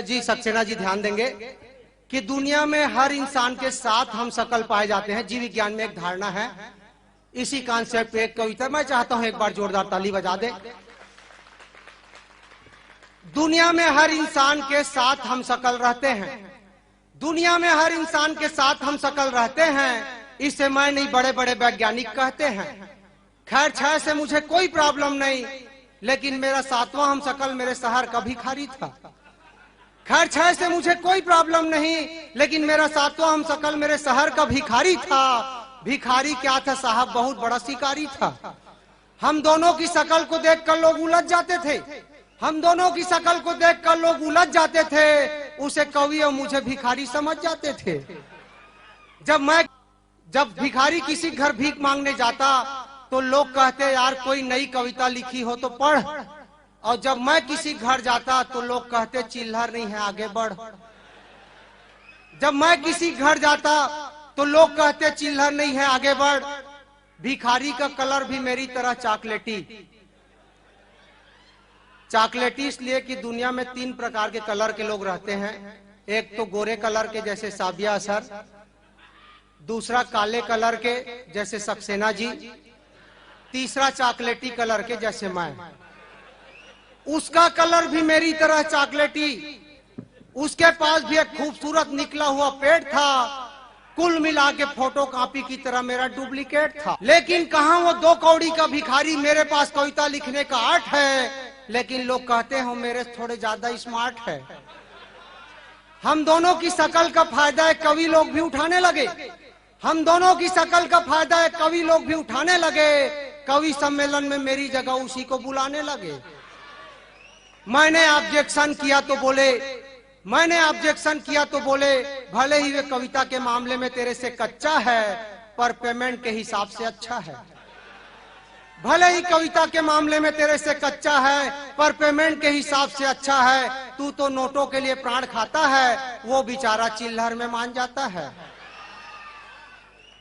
जी सक्सेना जी ध्यान देंगे कि दुनिया में हर इंसान के साथ हम शकल पाए जाते हैं। जीव विज्ञान में एक धारणा है। इसी कॉन्सेप्ट पे एक कविता मैं चाहता हूं एक बार जोरदार ताली बजा दे। दुनिया में हर इंसान के साथ हम शकल रहते हैं। दुनिया में हर इंसान के साथ हम शकल रहते हैं। इसे मैं नहीं, बड़े बड़े वैज्ञानिक कहते हैं। खैर छह से मुझे कोई प्रॉब्लम नहीं, लेकिन मेरा सातवां हम शकल मेरे शहर का भिखारी था। खैर छह से मुझे कोई प्रॉब्लम नहीं, लेकिन मेरा सातवां हम शकल मेरे शहर का भिखारी था। भिखारी क्या था साहब, बहुत बड़ा शिकारी था। हम दोनों की शकल को देखकर लोग उलझ जाते थे। हम दोनों की शकल को देखकर लोग उलझ जाते थे। उसे कवि और मुझे भिखारी समझ जाते थे। जब भिखारी किसी घर भीख मांगने जाता तो लोग कहते यार कोई नई कविता लिखी हो तो पढ़। और जब मैं किसी घर जाता तो लोग कहते चिल्हर नहीं है आगे बढ़। जब मैं किसी घर जाता तो लोग कहते चिल्हर नहीं है आगे बढ़। भिखारी का कलर भी मेरी तरह चॉकलेटी इसलिए कि दुनिया में 3 प्रकार के कलर के लोग रहते हैं। एक तो गोरे कलर के जैसे साबिया असर, दूसरा काले कलर के जैसे सक्सेना जी, तीसरा चॉकलेटी कलर के जैसे मैं। उसका कलर भी मेरी तरह चॉकलेटी। उसके पास भी एक खूबसूरत निकला हुआ पेट था। कुल मिला के फोटो कॉपी की तरह मेरा डुप्लीकेट था। लेकिन कहां वो 2 कौड़ी का भिखारी, मेरे पास कविता लिखने का आर्ट है, लेकिन लोग कहते हैं मेरे थोड़े ज्यादा स्मार्ट है। हम दोनों की शकल का फायदा कवि लोग भी उठाने लगे। हम दोनों की शकल का फायदा कवि लोग भी उठाने लगे। कवि सम्मेलन में मेरी जगह उसी को बुलाने लगे। मैंने ऑब्जेक्शन किया तो बोले भले ही वे कविता के मामले में तेरे से कच्चा है, पर पेमेंट के हिसाब से अच्छा है। भले ही कविता के मामले में तेरे से कच्चा है, पर पेमेंट के हिसाब से अच्छा है। तू तो नोटों के लिए प्राण खाता है, वो बेचारा चिल्हर में मान जाता है।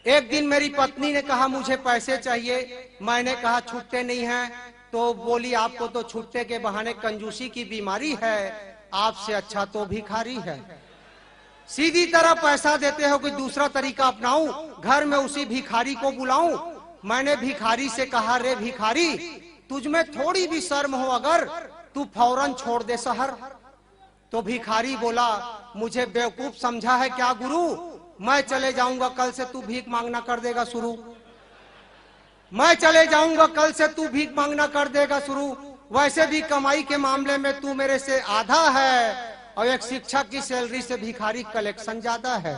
एक दिन मेरी पत्नी ने कहा मुझे पैसे चाहिए। मैंने कहा छुट्टे नहीं हैं। तो बोली आपको तो छुट्टे के बहाने कंजूसी की बीमारी है, आपसे अच्छा तो भिखारी है। सीधी तरह पैसा देते हो, कोई दूसरा तरीका अपनाऊं, घर में उसी भिखारी को बुलाऊं। मैंने भिखारी से कहा रे भिखारी, तुझ में थोड़ी भी शर्म हो अगर, तू फौरन छोड़ दे शहर। तो भिखारी बोला मुझे बेवकूफ समझा है क्या गुरु, मैं चले जाऊंगा कल से तू भीख मांगना कर देगा शुरू। मैं चले जाऊंगा कल से तू भीख मांगना कर देगा शुरू। वैसे भी कमाई के मामले में तू मेरे से आधा है, और एक शिक्षक की सैलरी से भिखारी कलेक्शन ज्यादा है।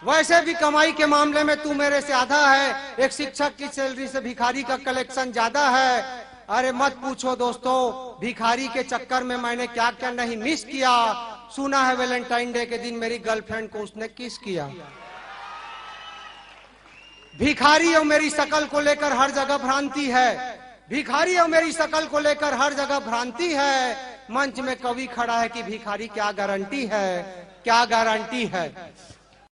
वैसे भी कमाई के मामले में तू मेरे से आधा है, एक शिक्षक की सैलरी से भिखारी का कलेक्शन ज्यादा है। अरे मत पूछो दोस्तों, भिखारी के चक्कर में मैंने क्या क्या नहीं मिस किया। सुना है वैलेंटाइन डे के दिन मेरी गर्लफ्रेंड को उसने किस किया। भिखारी और मेरी शकल को लेकर हर जगह भ्रांति है। भिखारी और मेरी शकल को लेकर हर जगह भ्रांति है। मंच में कवि खड़ा है कि भिखारी क्या गारंटी है, क्या गारंटी है।